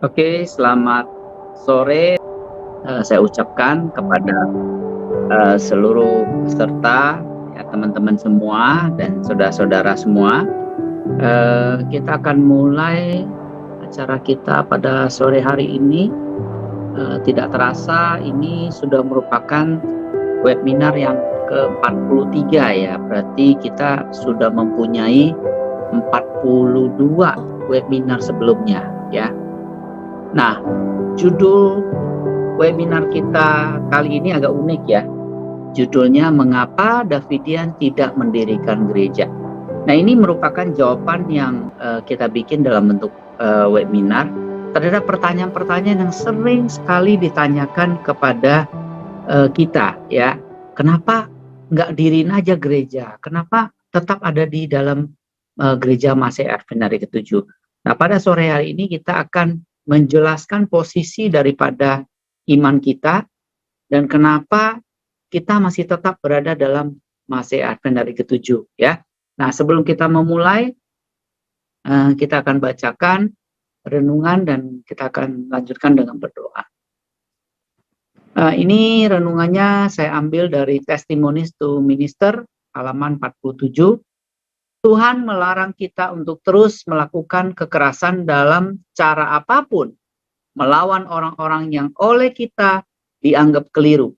Oke, selamat sore. Saya ucapkan kepada seluruh peserta, ya, teman-teman semua dan saudara-saudara semua. Kita akan mulai acara kita pada sore hari ini. Tidak terasa ini sudah merupakan webinar yang ke-43 ya. Berarti kita sudah mempunyai 42 webinar sebelumnya ya. Nah, judul webinar kita kali ini agak unik ya. Judulnya Mengapa Davidian Tidak Mendirikan Gereja. Nah, ini merupakan jawaban yang kita bikin dalam bentuk webinar terhadap pertanyaan-pertanyaan yang sering sekali ditanyakan kepada kita ya. Kenapa nggak diriin aja gereja? Kenapa tetap ada di dalam gereja Masih Advent Hari ke-7? Nah, pada sore hari ini kita akan menjelaskan posisi daripada iman kita dan kenapa kita masih tetap berada dalam Masih Advent Hari ke-7 ya. Nah, sebelum kita memulai, kita akan bacakan renungan dan kita akan lanjutkan dengan berdoa. Ini renungannya saya ambil dari Testimonies to Minister halaman 47. Tuhan melarang kita untuk terus melakukan kekerasan dalam cara apapun melawan orang-orang yang oleh kita dianggap keliru.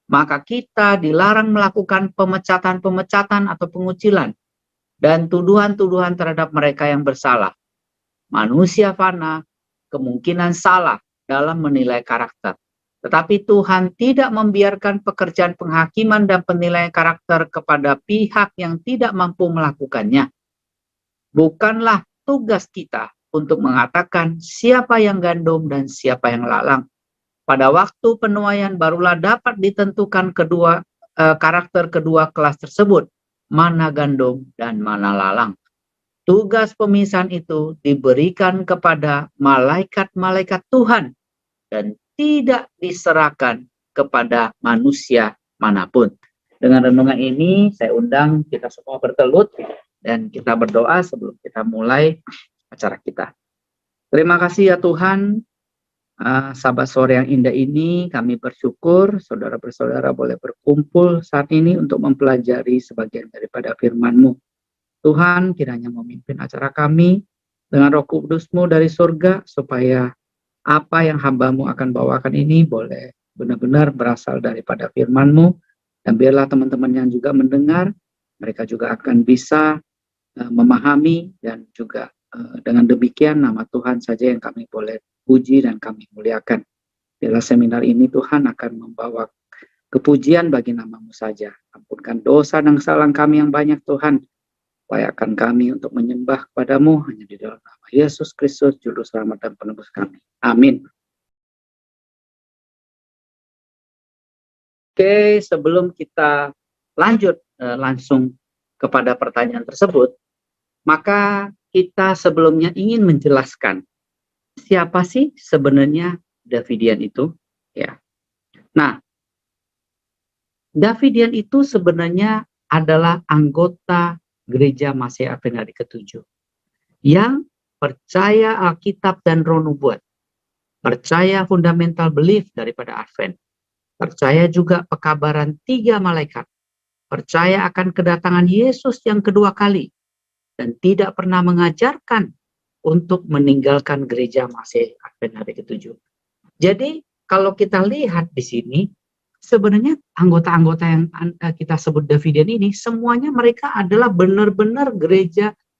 Maka kita dilarang melakukan pemecatan-pemecatan atau pengucilan dan tuduhan-tuduhan terhadap mereka yang bersalah. Manusia fana kemungkinan salah dalam menilai karakter. Tetapi Tuhan tidak membiarkan pekerjaan penghakiman dan penilaian karakter kepada pihak yang tidak mampu melakukannya. Bukanlah tugas kita untuk mengatakan siapa yang gandum dan siapa yang lalang. Pada waktu penuaian barulah dapat ditentukan karakter kedua kelas tersebut, mana gandum dan mana lalang. Tugas pemisahan itu diberikan kepada malaikat-malaikat Tuhan dan tidak diserahkan kepada manusia manapun. Dengan renungan ini, saya undang kita semua bertelut dan kita berdoa sebelum kita mulai acara kita. Terima kasih ya Tuhan, sahabat sore yang indah ini, kami bersyukur saudara-saudara boleh berkumpul saat ini untuk mempelajari sebagian daripada firman-Mu. Tuhan kiranya memimpin acara kami dengan Roh Kudus-Mu dari surga, supaya apa yang hamba-Mu akan bawakan ini boleh benar-benar berasal daripada firman-Mu, dan biarlah teman-teman yang juga mendengar, mereka juga akan bisa memahami, dan juga dengan demikian nama Tuhan saja yang kami boleh puji dan kami muliakan. Biarlah seminar ini Tuhan akan membawa kepujian bagi nama-Mu saja. Ampunkan dosa dan kesalahan kami yang banyak Tuhan. Layakan kami untuk menyembah kepada-Mu hanya di dalam nama Yesus Kristus, Juru Selamat dan Penebus kami. Amin. Oke, sebelum kita lanjut langsung kepada pertanyaan tersebut, maka kita sebelumnya ingin menjelaskan siapa sih sebenarnya Davidian itu, ya. Nah, Davidian itu sebenarnya adalah anggota Gereja Masih Advent Hari ke-7 yang percaya Alkitab dan Roh Nubuat, percaya fundamental belief daripada Advent, percaya juga pekabaran 3 malaikat, percaya akan kedatangan Yesus yang kedua kali, dan tidak pernah mengajarkan untuk meninggalkan Gereja Masih Advent Hari ke-7. Jadi kalau kita lihat di sini, sebenarnya anggota-anggota yang kita sebut Davidian ini, semuanya mereka adalah benar-benar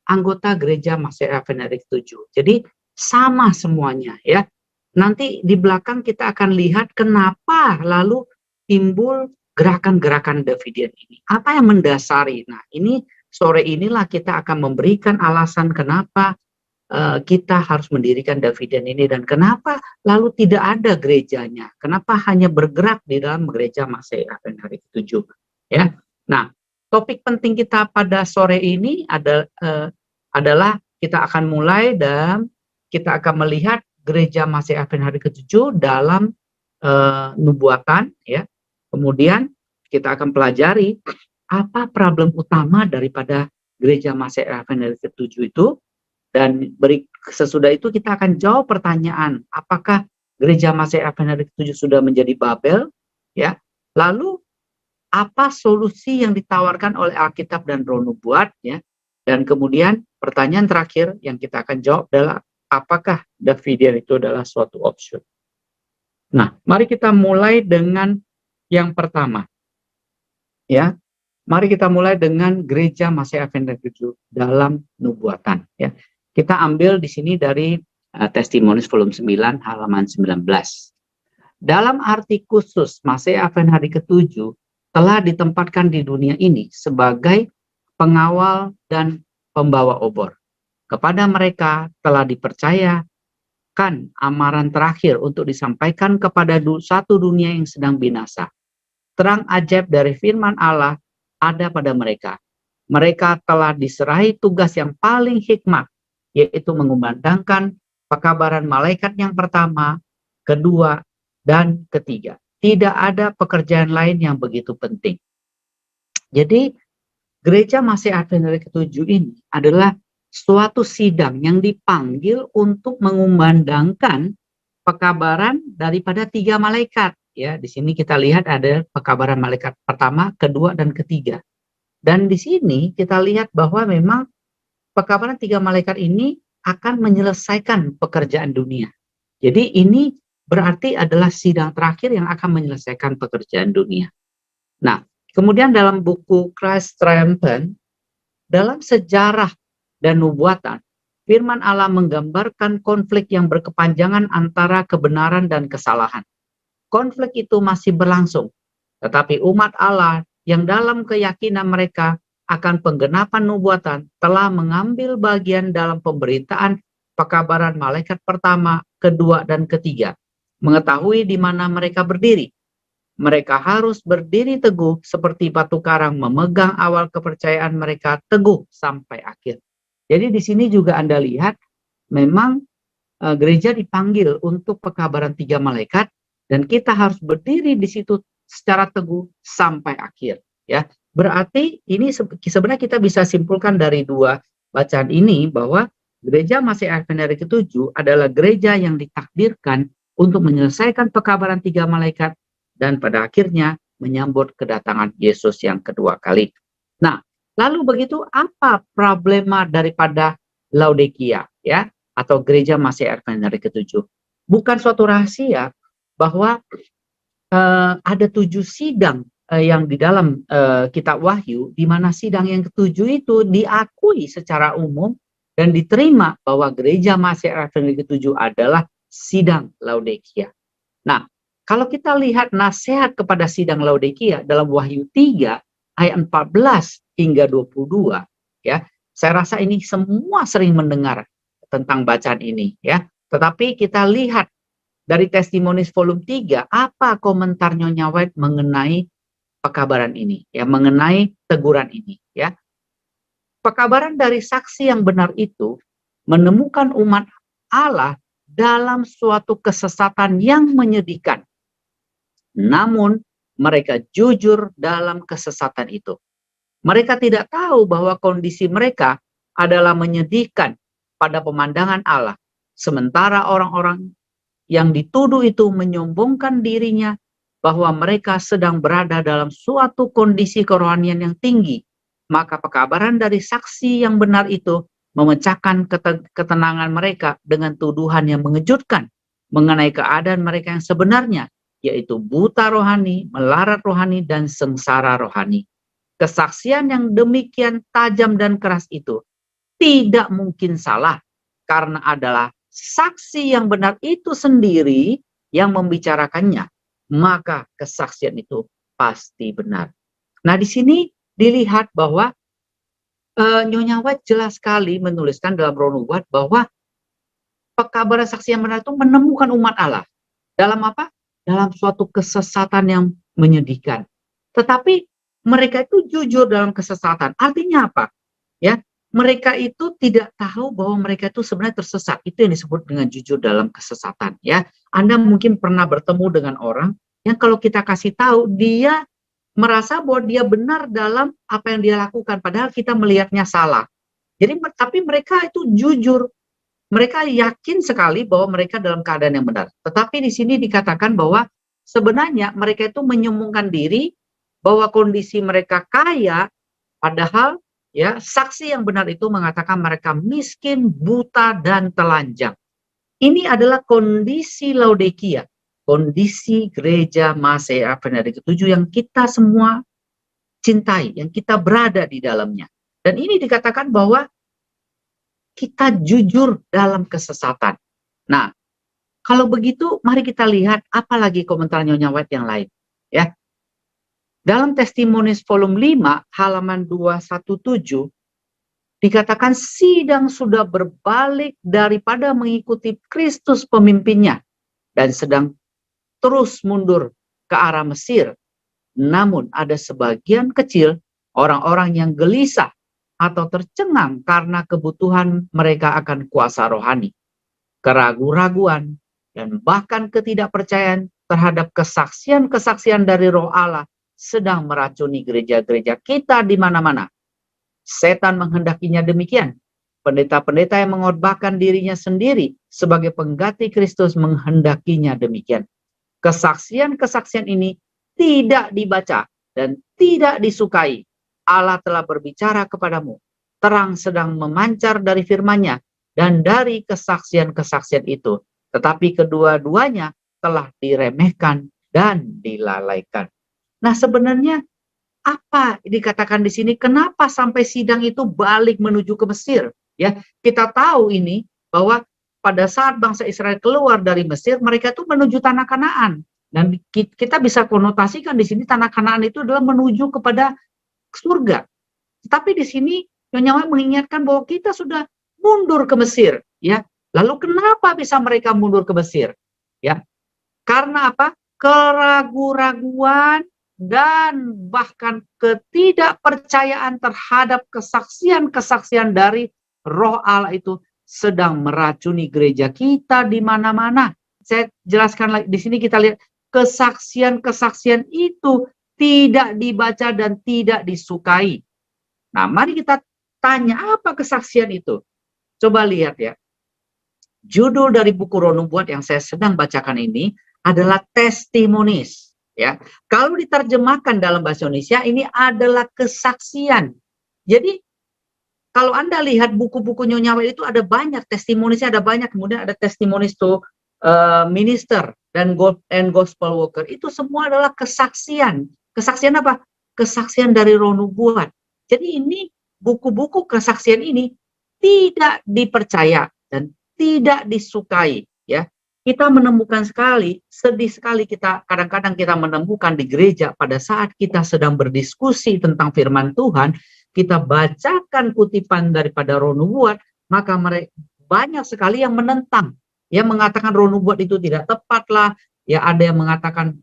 anggota gereja Masih Advent Hari ke-7. Jadi sama semuanya ya. Nanti di belakang kita akan lihat kenapa lalu timbul gerakan-gerakan Davidian ini. Apa yang mendasari? Nah, ini sore inilah kita akan memberikan alasan kenapa kita harus mendirikan Davidian ini dan kenapa lalu tidak ada gerejanya, kenapa hanya bergerak di dalam gereja Masih Advent Hari ke-7 ya. Nah, topik penting kita pada sore ini adalah kita akan mulai dan kita akan melihat gereja Masih Advent Hari ke-7 dalam nubuatan ya. Kemudian kita akan pelajari apa problem utama daripada gereja Masih Advent Hari ke-7 itu. Dan sesudah itu kita akan jawab pertanyaan, apakah gereja Masih Advent ke-7 sudah menjadi Babel? Ya. Lalu apa solusi yang ditawarkan oleh Alkitab dan Roh Nubuat? Ya. Dan kemudian pertanyaan terakhir yang kita akan jawab adalah, apakah Davidian itu adalah suatu option? Nah, mari kita mulai dengan yang pertama. Ya, mari kita mulai dengan gereja Masih Advent ke-7 dalam nubuatan. Ya, kita ambil di sini dari Testimonies volume 9 halaman 19. Dalam arti khusus, Masih Advent hari ke-7 telah ditempatkan di dunia ini sebagai pengawal dan pembawa obor. Kepada mereka telah dipercayakan amaran terakhir untuk disampaikan kepada satu dunia yang sedang binasa. Terang ajaib dari firman Allah ada pada mereka. Mereka telah diserahi tugas yang paling hikmat, yaitu mengumandangkan pekabaran malaikat yang pertama, kedua, dan ketiga. Tidak ada pekerjaan lain yang begitu penting. Jadi, gereja Masih Advent hari ke-7 ini adalah suatu sidang yang dipanggil untuk mengumandangkan pekabaran daripada 3 malaikat. Ya, di sini kita lihat ada pekabaran malaikat pertama, kedua, dan ketiga. Dan di sini kita lihat bahwa memang pekabaran 3 malaikat ini akan menyelesaikan pekerjaan dunia. Jadi ini berarti adalah sidang terakhir yang akan menyelesaikan pekerjaan dunia. Nah, kemudian dalam buku Christ Triumphant, dalam sejarah dan nubuatan, firman Allah menggambarkan konflik yang berkepanjangan antara kebenaran dan kesalahan. Konflik itu masih berlangsung, tetapi umat Allah yang dalam keyakinan mereka akan penggenapan nubuatan telah mengambil bagian dalam pemberitaan pekabaran malaikat pertama, kedua, dan ketiga, mengetahui di mana mereka berdiri. Mereka harus berdiri teguh seperti batu karang, memegang awal kepercayaan mereka teguh sampai akhir. Jadi di sini juga Anda lihat memang gereja dipanggil untuk pekabaran 3 malaikat, dan kita harus berdiri di situ secara teguh sampai akhir. Ya, berarti ini sebenarnya kita bisa simpulkan dari 2 bacaan ini bahwa gereja Masih Advent hari ke-7 adalah gereja yang ditakdirkan untuk menyelesaikan pekabaran 3 malaikat dan pada akhirnya menyambut kedatangan Yesus yang kedua kali. Nah, lalu begitu apa problema daripada Laodikia, ya, atau gereja Masih Advent hari ke-7? Bukan suatu rahasia bahwa ada 7 sidang yang di dalam kitab Wahyu, di mana sidang yang ke-7 itu diakui secara umum dan diterima bahwa gereja Masih Advent ke-7 adalah sidang Laodikia. Nah, kalau kita lihat nasihat kepada sidang Laodikia dalam Wahyu 3 ayat 14 hingga 22, ya, saya rasa ini semua sering mendengar tentang bacaan ini, ya. Tetapi kita lihat dari Testimonies volume 3, apa komentar Nyonya White mengenai pekabaran ini, ya, mengenai teguran ini, ya. Pekabaran dari saksi yang benar itu menemukan umat Allah dalam suatu kesesatan yang menyedihkan. Namun, mereka jujur dalam kesesatan itu. Mereka tidak tahu bahwa kondisi mereka adalah menyedihkan pada pemandangan Allah, sementara orang-orang yang dituduh itu menyombongkan dirinya bahwa mereka sedang berada dalam suatu kondisi kerohanian yang tinggi. Maka pekabaran dari saksi yang benar itu memecahkan ketenangan mereka dengan tuduhan yang mengejutkan mengenai keadaan mereka yang sebenarnya, yaitu buta rohani, melarat rohani, dan sengsara rohani. Kesaksian yang demikian tajam dan keras itu tidak mungkin salah, karena adalah saksi yang benar itu sendiri yang membicarakannya, maka kesaksian itu pasti benar. Nah, di sini dilihat bahwa Nyonya White jelas sekali menuliskan dalam Roh Nubuat bahwa pekabaran saksi yang benar itu menemukan umat Allah. Dalam apa? Dalam suatu kesesatan yang menyedihkan. Tetapi mereka itu jujur dalam kesesatan. Artinya apa? Ya, mereka itu tidak tahu bahwa mereka itu sebenarnya tersesat. Itu yang disebut dengan jujur dalam kesesatan. Ya, Anda mungkin pernah bertemu dengan orang yang kalau kita kasih tahu, dia merasa bahwa dia benar dalam apa yang dia lakukan, padahal kita melihatnya salah. Jadi tapi mereka itu jujur. Mereka yakin sekali bahwa mereka dalam keadaan yang benar. Tetapi di sini dikatakan bahwa sebenarnya mereka itu menyembunyikan diri bahwa kondisi mereka kaya, padahal ya saksi yang benar itu mengatakan mereka miskin, buta, dan telanjang. Ini adalah kondisi Laodikia, kondisi gereja Maseia Veneri ke-7 yang kita semua cintai, yang kita berada di dalamnya. Dan ini dikatakan bahwa kita jujur dalam kesesatan. Nah, kalau begitu, mari kita lihat apalagi komentar Nyonya White yang lain. Ya, dalam Testimonies volume 5, halaman 217, dikatakan sidang sudah berbalik daripada mengikuti Kristus pemimpinnya dan sedang terus mundur ke arah Mesir. Namun ada sebagian kecil orang-orang yang gelisah atau tercengang karena kebutuhan mereka akan kuasa rohani, keraguan-raguan, dan bahkan ketidakpercayaan terhadap kesaksian-kesaksian dari Roh Allah sedang meracuni gereja-gereja kita di mana-mana. Setan menghendakinya demikian. Pendeta-pendeta yang mengorbankan dirinya sendiri sebagai pengganti Kristus menghendakinya demikian. Kesaksian-kesaksian ini tidak dibaca dan tidak disukai. Allah telah berbicara kepadamu. Terang sedang memancar dari firman-Nya dan dari kesaksian-kesaksian itu. Tetapi kedua-duanya telah diremehkan dan dilalaikan. Nah, sebenarnya apa dikatakan di sini? Kenapa sampai sidang itu balik menuju ke Mesir? Ya, kita tahu ini bahwa pada saat bangsa Israel keluar dari Mesir, mereka itu menuju tanah Kanaan. Dan kita bisa konotasikan di sini tanah Kanaan itu adalah menuju kepada surga. Tetapi di sini Nyonya White mengingatkan bahwa kita sudah mundur ke Mesir, ya. Lalu kenapa bisa mereka mundur ke Mesir? Ya. Karena apa? Keraguan-raguan dan bahkan ketidakpercayaan terhadap kesaksian-kesaksian dari Roh Allah itu sedang meracuni gereja kita di mana-mana. Saya jelaskan lagi di sini, kita lihat kesaksian-kesaksian itu tidak dibaca dan tidak disukai. Nah, mari kita tanya apa kesaksian itu. Coba lihat ya. Judul dari buku Roh Nubuat yang saya sedang bacakan ini adalah Testimonies. Ya, kalau diterjemahkan dalam bahasa Indonesia ini adalah kesaksian. Jadi kalau Anda lihat buku-buku Nyonya White itu ada banyak testimoniesnya, ada banyak. Kemudian ada testimonies to minister dan gospel worker. Itu semua adalah kesaksian. Kesaksian apa? Kesaksian dari Roh Nubuat. Jadi ini buku-buku kesaksian ini tidak dipercaya dan tidak disukai. Ya, kita menemukan sedih sekali kita kadang-kadang kita menemukan di gereja pada saat kita sedang berdiskusi tentang firman Tuhan, kita bacakan kutipan daripada Roh Nubuat, maka mereka banyak sekali yang menentang, yang mengatakan Roh Nubuat itu tidak tepat lah, ya ada yang mengatakan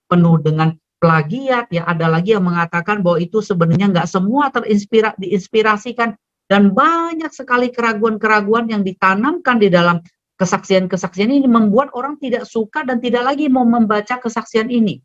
penuh dengan plagiat, ya ada lagi yang mengatakan bahwa itu sebenarnya nggak semua diinspirasikan, dan banyak sekali keraguan-keraguan yang ditanamkan di dalam kesaksian-kesaksian ini membuat orang tidak suka dan tidak lagi mau membaca kesaksian ini.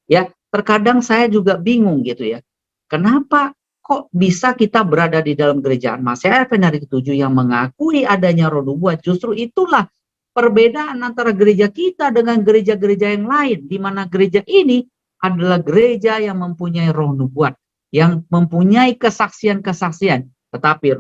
Ya, terkadang saya juga bingung gitu ya. Kenapa kok bisa kita berada di dalam gereja Maseia Veneri ke-7 yang mengakui adanya Roh Nubuat? Justru itulah perbedaan antara gereja kita dengan gereja-gereja yang lain, di mana gereja ini adalah gereja yang mempunyai Roh Nubuat, yang mempunyai kesaksian-kesaksian. Tetapi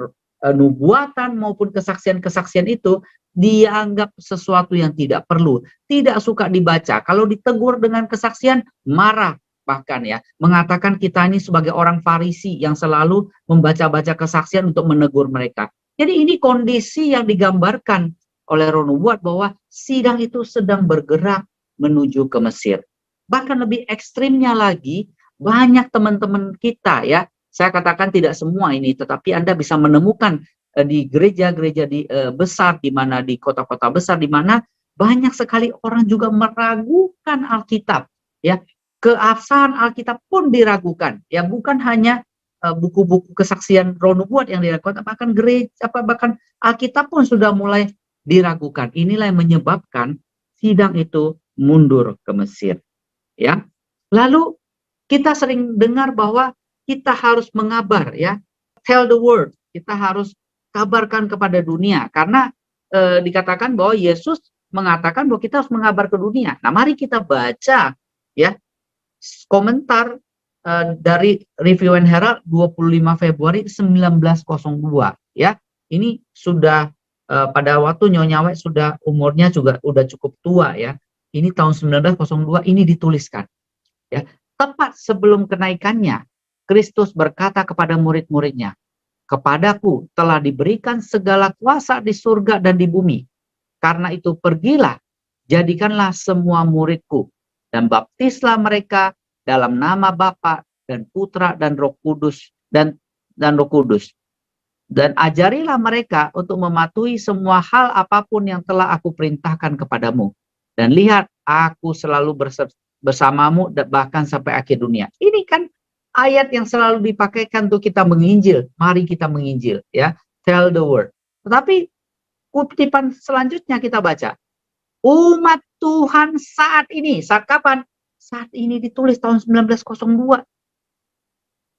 nubuatan maupun kesaksian-kesaksian itu dianggap sesuatu yang tidak perlu, tidak suka dibaca. Kalau ditegur dengan kesaksian, marah bahkan ya, mengatakan kita ini sebagai orang Farisi yang selalu membaca-baca kesaksian untuk menegur mereka. Jadi ini kondisi yang digambarkan oleh Roh Nubuat bahwa sidang itu sedang bergerak menuju ke Mesir. Bahkan lebih ekstrimnya lagi, banyak teman-teman kita ya, saya katakan tidak semua ini, tetapi Anda bisa menemukan di gereja-gereja besar, di mana di kota-kota besar, di mana banyak sekali orang juga meragukan Alkitab. Ya, keabsahan Alkitab pun diragukan. Ya, bukan hanya buku-buku kesaksian Roh Nubuat yang diragukan, bahkan bahkan Alkitab pun sudah mulai diragukan. Inilah yang menyebabkan sidang itu mundur ke Mesir. Ya, lalu kita sering dengar bahwa kita harus mengabar, ya, tell the word, kita harus kabarkan kepada dunia. Karena dikatakan bahwa Yesus mengatakan bahwa kita harus mengabar ke dunia. Nah, mari kita baca ya komentar dari Review and Herald 25 Februari 1902 ya. Ini sudah pada waktu Nyonya White sudah umurnya juga udah cukup tua ya. Ini tahun 1902 ini dituliskan ya. Tepat sebelum kenaikannya, Kristus berkata kepada murid-muridnya, "Kepadaku telah diberikan segala kuasa di surga dan di bumi. Karena itu pergilah, jadikanlah semua muridku dan baptislah mereka dalam nama Bapa dan Putra dan Roh Kudus dan Roh Kudus. Dan ajarilah mereka untuk mematuhi semua hal apapun yang telah aku perintahkan kepadamu. Dan lihat, aku selalu bersamamu bahkan sampai akhir dunia." Ini kan ayat yang selalu dipakaikan untuk kita menginjil. Mari kita menginjil ya. Tell the word. Tetapi kutipan selanjutnya kita baca. Umat Tuhan saat ini, saat kapan? Saat ini ditulis tahun 1902.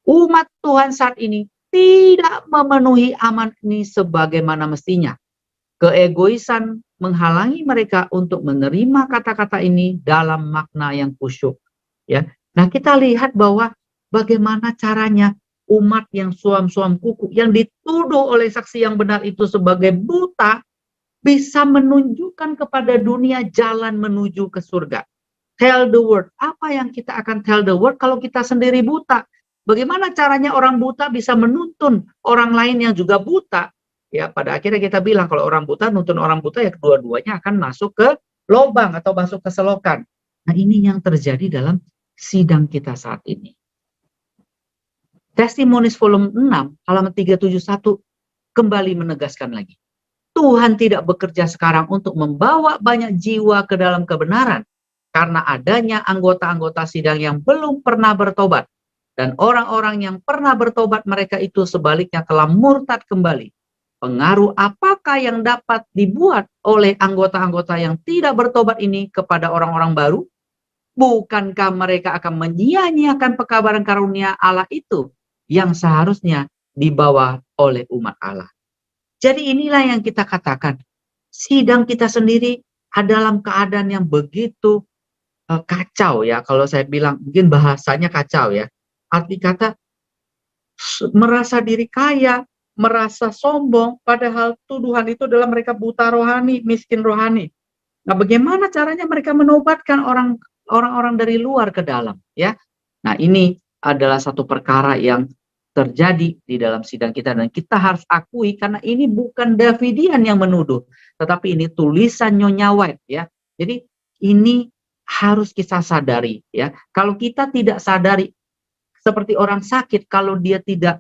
Umat Tuhan saat ini tidak memenuhi amanat ini sebagaimana mestinya. Keegoisan menghalangi mereka untuk menerima kata-kata ini dalam makna yang khusyuk. Ya. Nah, kita lihat bahwa bagaimana caranya umat yang suam-suam kuku, yang dituduh oleh saksi yang benar itu sebagai buta, bisa menunjukkan kepada dunia jalan menuju ke surga. Tell the word. Apa yang kita akan tell the word kalau kita sendiri buta? Bagaimana caranya orang buta bisa menuntun orang lain yang juga buta? Ya, pada akhirnya kita bilang kalau orang buta nuntun orang buta, ya kedua-duanya akan masuk ke lubang atau masuk ke selokan. Nah, ini yang terjadi dalam sidang kita saat ini. Testimonies volume 6 halaman 371 kembali menegaskan lagi. Tuhan tidak bekerja sekarang untuk membawa banyak jiwa ke dalam kebenaran karena adanya anggota-anggota sidang yang belum pernah bertobat. Dan orang-orang yang pernah bertobat mereka itu sebaliknya telah murtad kembali. Pengaruh apakah yang dapat dibuat oleh anggota-anggota yang tidak bertobat ini kepada orang-orang baru? Bukankah mereka akan menyia-nyiakan pekabaran karunia Allah itu yang seharusnya dibawa oleh umat Allah? Jadi inilah yang kita katakan, sidang kita sendiri dalam keadaan yang begitu kacau ya. Kalau saya bilang mungkin bahasanya kacau ya. Arti kata merasa diri kaya, merasa sombong, padahal tuduhan itu adalah mereka buta rohani, miskin rohani. Nah, bagaimana caranya mereka menobatkan orang-orang dari luar ke dalam ya? Nah, ini adalah satu perkara yang terjadi di dalam sidang kita dan kita harus akui karena ini bukan Davidian yang menuduh, tetapi ini tulisan Nyonya White ya. Jadi ini harus kita sadari ya. Kalau kita tidak sadari seperti orang sakit, kalau dia tidak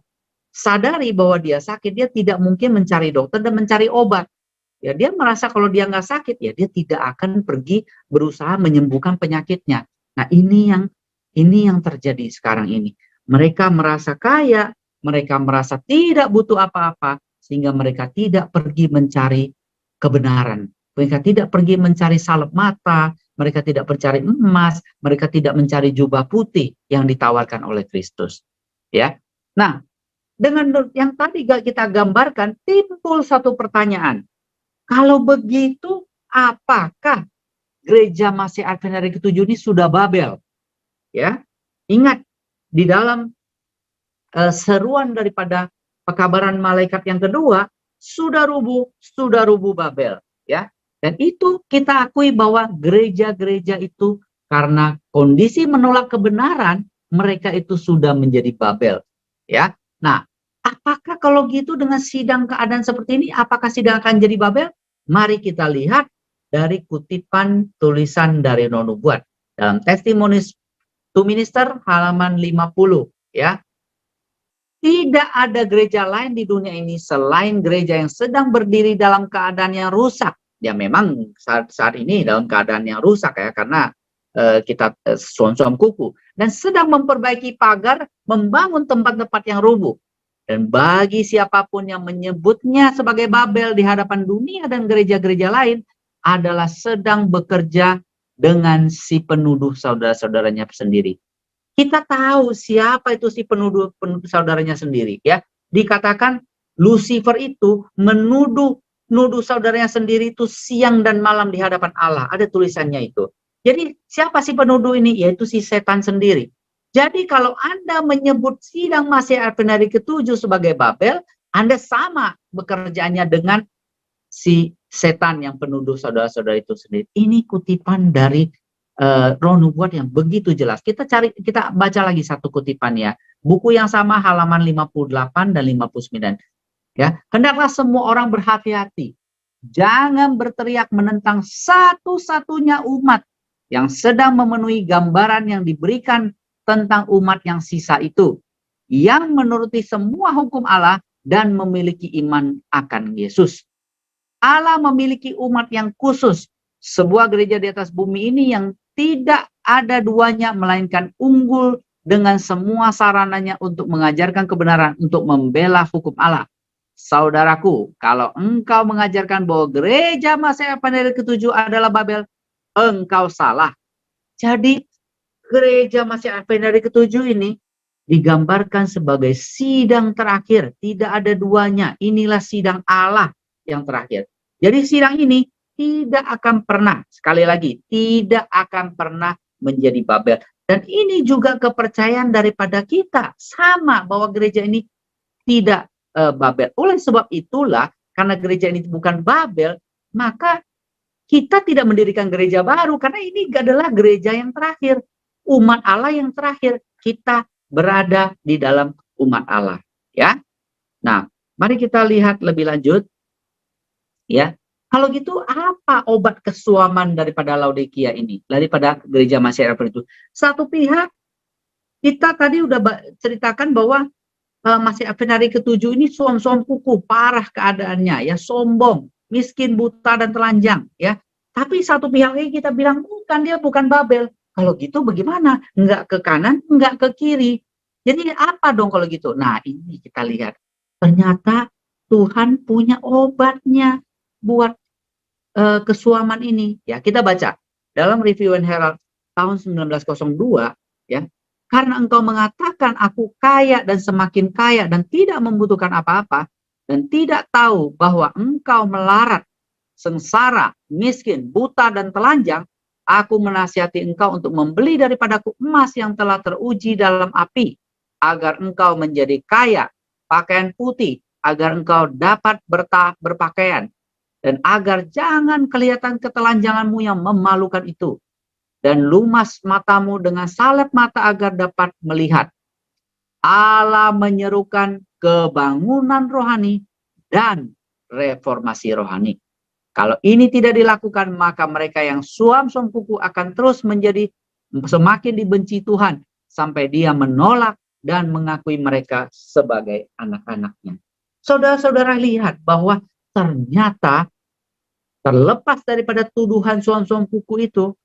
sadari bahwa dia sakit, dia tidak mungkin mencari dokter dan mencari obat. Ya, dia merasa kalau dia nggak sakit, ya dia tidak akan pergi berusaha menyembuhkan penyakitnya. Nah, ini yang terjadi sekarang ini. Mereka merasa kaya, mereka merasa tidak butuh apa-apa, sehingga mereka tidak pergi mencari kebenaran. Mereka tidak pergi mencari salep mata, mereka tidak mencari emas, mereka tidak mencari jubah putih yang ditawarkan oleh Kristus. Ya. Nah, dengan yang tadi kita gambarkan, timbul satu pertanyaan. Kalau begitu, apakah gereja Masih Advent hari ke-7 ini sudah Babel? Ya, ingat di dalam seruan daripada pekabaran malaikat yang kedua, sudah rubuh Babel. Ya, dan itu kita akui bahwa gereja-gereja itu karena kondisi menolak kebenaran, mereka itu sudah menjadi Babel. Ya, nah, apakah kalau gitu dengan sidang keadaan seperti ini, apakah sidang akan jadi Babel? Mari kita lihat dari kutipan tulisan dari Roh Nubuat dalam Testimonies to Minister halaman 50 ya. Tidak ada gereja lain di dunia ini selain gereja yang sedang berdiri dalam keadaan yang rusak. Ya memang saat ini dalam keadaan yang rusak ya karena kita suam-suam kuku dan sedang memperbaiki pagar, membangun tempat-tempat yang rubuh. Dan bagi siapapun yang menyebutnya sebagai Babel di hadapan dunia dan gereja-gereja lain adalah sedang bekerja dengan si penuduh saudara-saudaranya sendiri. Kita tahu siapa itu si penuduh saudaranya sendiri ya. Dikatakan Lucifer itu nuduh saudaranya sendiri itu siang dan malam di hadapan Allah. Ada tulisannya itu. Jadi siapa sih penuduh ini? Yaitu si setan sendiri. Jadi kalau Anda menyebut sidang Masih Advent hari ke-7 sebagai Babel, Anda sama bekerjaannya dengan si setan yang penuduh saudara-saudara itu sendiri. Ini kutipan dari Roh Nubuat yang begitu jelas. Kita baca lagi satu kutipan ya. Buku yang sama halaman 58 dan 59. Ya, hendaklah semua orang berhati-hati. Jangan berteriak menentang satu-satunya umat yang sedang memenuhi gambaran yang diberikan tentang umat yang sisa itu, yang menuruti semua hukum Allah dan memiliki iman akan Yesus. Allah memiliki umat yang khusus, sebuah gereja di atas bumi ini yang tidak ada duanya, melainkan unggul dengan semua sarananya untuk mengajarkan kebenaran, untuk membela hukum Allah. Saudaraku, kalau engkau mengajarkan bahwa gereja Masih Advent hari ke-7 adalah Babel, engkau salah. Jadi gereja Masih Advent hari ke-7 ini digambarkan sebagai sidang terakhir. Tidak ada duanya. Inilah sidang Allah yang terakhir. Jadi sidang ini tidak akan pernah, sekali lagi, tidak akan pernah menjadi Babel. Dan ini juga kepercayaan daripada kita. Sama bahwa gereja ini tidak Babel. Oleh sebab itulah, karena gereja ini bukan Babel, maka kita tidak mendirikan gereja baru, karena ini adalah gereja yang terakhir. Umat Allah yang terakhir. Kita berada di dalam umat Allah. Ya. Nah, mari kita lihat lebih lanjut. Ya. Kalau gitu, apa obat kesuaman daripada Laodikia ini? Daripada gereja Masih Advent itu? Satu pihak, kita tadi udah ceritakan bahwa Masih Advent hari ke-7 ini suam-suam kuku, parah keadaannya, ya, sombong, miskin, buta, dan telanjang, ya. Tapi satu pihak lagi kita bilang, bukan, dia bukan Babel. Kalau gitu bagaimana? Enggak ke kanan, enggak ke kiri. Jadi apa dong kalau gitu? Nah, ini kita lihat. Ternyata Tuhan punya obatnya buat kesuaman ini. Ya, kita baca dalam Review and Herald tahun 1902, ya. Karena engkau mengatakan aku kaya dan semakin kaya dan tidak membutuhkan apa-apa, dan tidak tahu bahwa engkau melarat, sengsara, miskin, buta, dan telanjang, aku menasihati engkau untuk membeli daripadaku emas yang telah teruji dalam api, agar engkau menjadi kaya, pakaian putih, agar engkau dapat berpakaian, dan agar jangan kelihatan ketelanjanganmu yang memalukan itu. Dan lumas matamu dengan salep mata agar dapat melihat. Allah menyerukan kebangunan rohani dan reformasi rohani. Kalau ini tidak dilakukan, maka mereka yang suam-suam kuku akan terus menjadi semakin dibenci Tuhan, sampai dia menolak dan mengakui mereka sebagai anak-anaknya. Saudara-saudara lihat bahwa ternyata terlepas daripada tuduhan suam-suam kuku itu,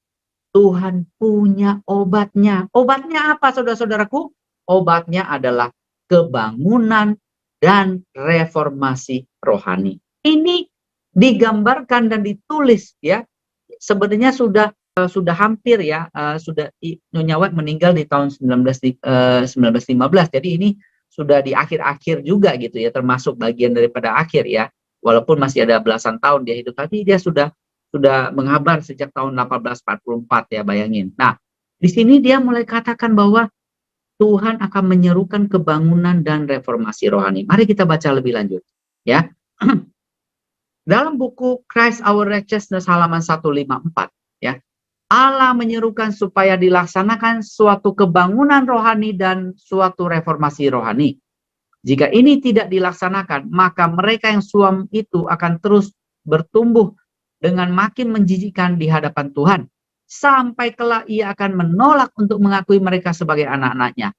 Tuhan punya obatnya. Obatnya apa, saudara-saudaraku? Obatnya adalah kebangunan dan reformasi rohani. Ini digambarkan dan ditulis, ya. Sebenarnya sudah hampir, ya, sudah Nyonya White meninggal di tahun 1915. Jadi ini sudah di akhir-akhir juga gitu ya, termasuk bagian daripada akhir ya. Walaupun masih ada belasan tahun dia hidup, tapi dia sudah mengabar sejak tahun 1844 ya, bayangin. Nah, di sini dia mulai katakan bahwa Tuhan akan menyerukan kebangunan dan reformasi rohani. Mari kita baca lebih lanjut, ya. Dalam buku Christ Our Righteousness halaman 154, ya. Allah menyerukan supaya dilaksanakan suatu kebangunan rohani dan suatu reformasi rohani. Jika ini tidak dilaksanakan, maka mereka yang suam itu akan terus bertumbuh dengan makin menjijikkan di hadapan Tuhan, sampai kelak ia akan menolak untuk mengakui mereka sebagai anak-anaknya.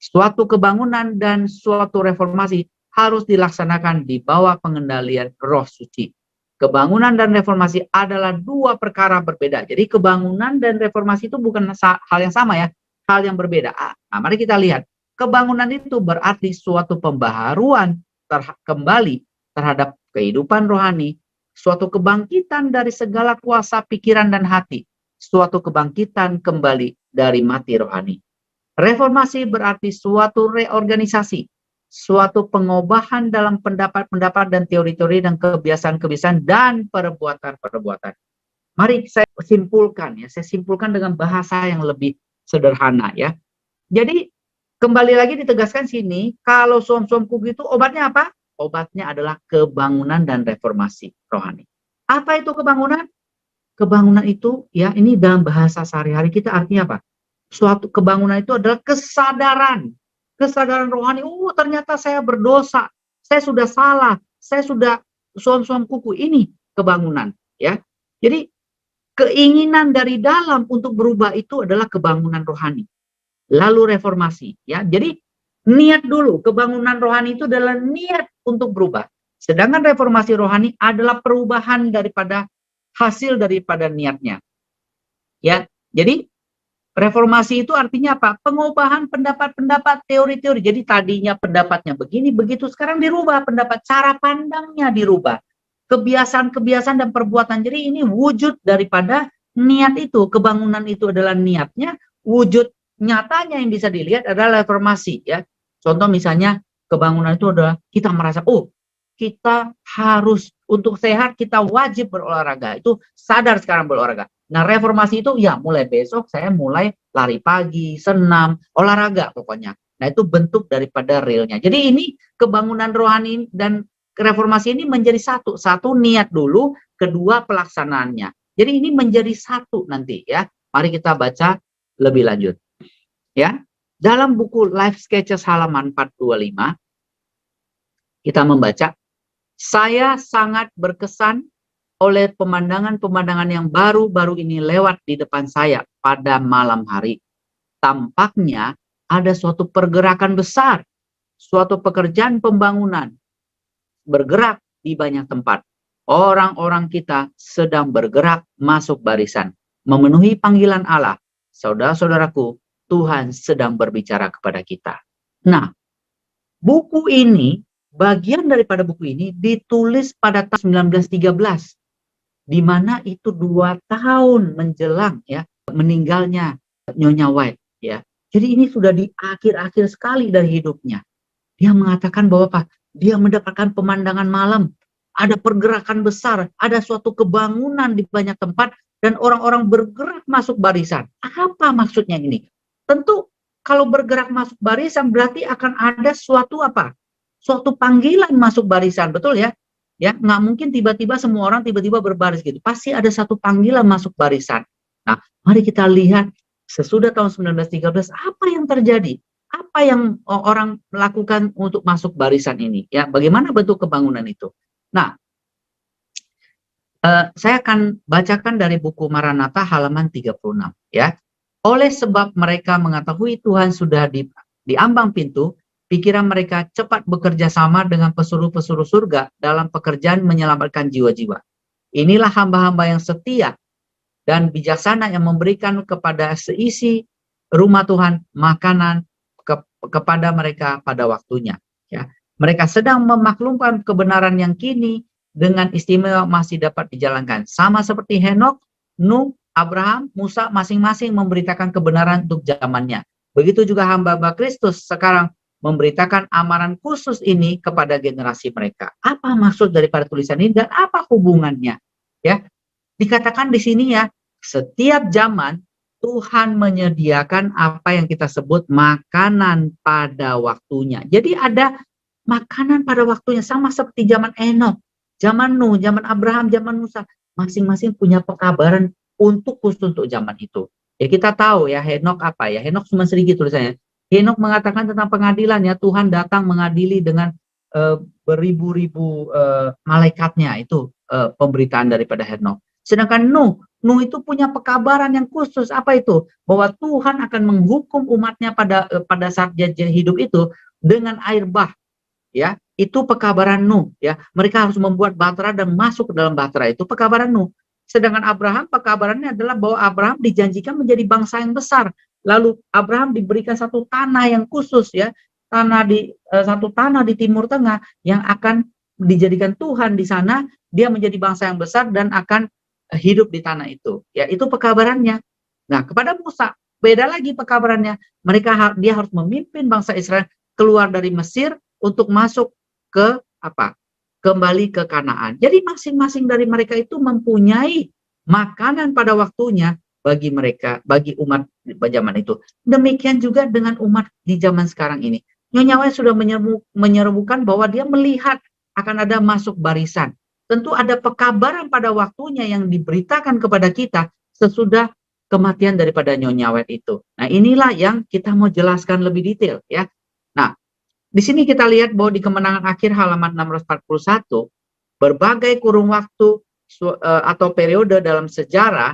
Suatu kebangunan dan suatu reformasi harus dilaksanakan di bawah pengendalian Roh Suci. Kebangunan dan reformasi adalah dua perkara berbeda. Jadi kebangunan dan reformasi itu bukan hal yang sama ya, hal yang berbeda. Nah, mari kita lihat. Kebangunan itu berarti suatu pembaharuan kembali terhadap kehidupan rohani, suatu kebangkitan dari segala kuasa pikiran dan hati, suatu kebangkitan kembali dari mati rohani. Reformasi berarti suatu reorganisasi, suatu pengobahan dalam pendapat-pendapat dan teori-teori dan kebiasaan-kebiasaan dan perbuatan-perbuatan. Mari saya simpulkan ya, saya simpulkan dengan bahasa yang lebih sederhana ya. Jadi kembali lagi ditegaskan sini, kalau suam-suam kuku itu obatnya apa? Obatnya adalah kebangunan dan reformasi rohani. Apa itu kebangunan? Kebangunan itu ya, ini dalam bahasa sehari-hari kita artinya apa? Suatu kebangunan itu adalah kesadaran. Kesadaran rohani, oh ternyata saya berdosa, saya sudah salah, saya sudah suam-suam kuku. Ini kebangunan ya. Jadi keinginan dari dalam untuk berubah itu adalah kebangunan rohani. Lalu reformasi ya. Jadi niat dulu, kebangunan rohani itu adalah niat untuk berubah. Sedangkan reformasi rohani adalah perubahan daripada hasil daripada niatnya. Ya. Jadi reformasi itu artinya apa? Pengubahan pendapat-pendapat, teori-teori. Jadi tadinya pendapatnya begini, begitu, sekarang dirubah pendapat, cara pandangnya dirubah. Kebiasaan-kebiasaan dan perbuatan. Jadi ini wujud daripada niat itu. Kebangunan itu adalah niatnya, wujud nyatanya yang bisa dilihat adalah reformasi ya. Contoh misalnya kebangunan itu adalah kita merasa, oh kita harus untuk sehat, kita wajib berolahraga. Itu sadar sekarang berolahraga. Nah reformasi itu ya mulai besok saya mulai lari pagi, senam, olahraga pokoknya. Nah itu bentuk daripada realnya. Jadi ini kebangunan rohani dan reformasi ini menjadi satu. Satu niat dulu, kedua pelaksanaannya. Jadi ini menjadi satu nanti ya. Mari kita baca lebih lanjut. Ya. Dalam buku Life Sketches halaman 425 kita membaca, saya sangat berkesan oleh pemandangan-pemandangan yang baru-baru ini lewat di depan saya pada malam hari. Tampaknya ada suatu pergerakan besar, suatu pekerjaan pembangunan bergerak di banyak tempat. Orang-orang kita sedang bergerak masuk barisan, memenuhi panggilan Allah. Saudara-saudaraku, Tuhan sedang berbicara kepada kita. Nah, buku ini, bagian daripada buku ini ditulis pada tahun 1913, di mana itu 2 tahun menjelang ya meninggalnya Nyonya White ya. Jadi ini sudah di akhir-akhir sekali dari hidupnya. Dia mengatakan bahwa Pak, dia mendapatkan pemandangan malam, ada pergerakan besar, ada suatu kebangunan di banyak tempat, dan orang-orang bergerak masuk barisan. Apa maksudnya ini? Tentu kalau bergerak masuk barisan berarti akan ada suatu apa? Suatu panggilan masuk barisan, betul ya? Ya, nggak mungkin tiba-tiba semua orang tiba-tiba berbaris gitu. Pasti ada satu panggilan masuk barisan. Nah, mari kita lihat sesudah tahun 1913 apa yang terjadi? Apa yang orang melakukan untuk masuk barisan ini? Ya, bagaimana bentuk kebangunan itu? Nah, saya akan bacakan dari buku Maranatha halaman 36 ya. Oleh sebab mereka mengetahui Tuhan sudah di ambang pintu, pikiran mereka cepat bekerja sama dengan pesuruh-pesuruh surga dalam pekerjaan menyelamatkan jiwa-jiwa. Inilah hamba-hamba yang setia dan bijaksana yang memberikan kepada seisi rumah Tuhan makanan kepada mereka pada waktunya. Ya. Mereka sedang memaklumkan kebenaran yang kini dengan istimewa masih dapat dijalankan. Sama seperti Henokh, Nuh, Abraham, Musa masing-masing memberitakan kebenaran untuk zamannya. Begitu juga hamba-hamba Kristus sekarang memberitakan amaran khusus ini kepada generasi mereka. Apa maksud daripada tulisan ini dan apa hubungannya? Ya, dikatakan di sini ya, setiap zaman Tuhan menyediakan apa yang kita sebut makanan pada waktunya. Jadi ada makanan pada waktunya, sama seperti zaman Henokh, zaman Nuh, zaman Abraham, zaman Musa. Masing-masing punya pekabaran khusus untuk zaman itu. Ya kita tahu ya Henokh apa ya? Henokh cuma sedikit tulisannya. Henokh mengatakan tentang pengadilan ya, Tuhan datang mengadili dengan beribu-ribu malaikatnya, itu pemberitaan daripada Henokh. Sedangkan Nuh itu punya pekabaran yang khusus, apa itu? Bahwa Tuhan akan menghukum umatnya pada saat dia hidup itu dengan air bah. Ya, itu pekabaran Nuh ya. Mereka harus membuat bahtera dan masuk ke dalam bahtera, itu pekabaran Nuh. Sedangkan Abraham, pekabarannya adalah bahwa Abraham dijanjikan menjadi bangsa yang besar. Lalu Abraham diberikan satu tanah yang khusus ya, satu tanah di Timur Tengah yang akan dijadikan Tuhan di sana. Dia menjadi bangsa yang besar dan akan hidup di tanah itu. Ya, itu pekabarannya. Nah, kepada Musa beda lagi pekabarannya. Dia harus memimpin bangsa Israel keluar dari Mesir untuk masuk ke apa? Kembali ke Kanaan. Jadi masing-masing dari mereka itu mempunyai makanan pada waktunya bagi mereka, bagi umat di zaman itu. Demikian juga dengan umat di zaman sekarang ini. Nyonya Wai sudah menyerukan bahwa dia melihat akan ada masuk barisan. Tentu ada pekabaran pada waktunya yang diberitakan kepada kita sesudah kematian daripada Nyonya Wet itu. Nah, inilah yang kita mau jelaskan lebih detail ya. Nah, di sini kita lihat bahwa di Kemenangan Akhir halaman 641, berbagai kurun waktu atau periode dalam sejarah,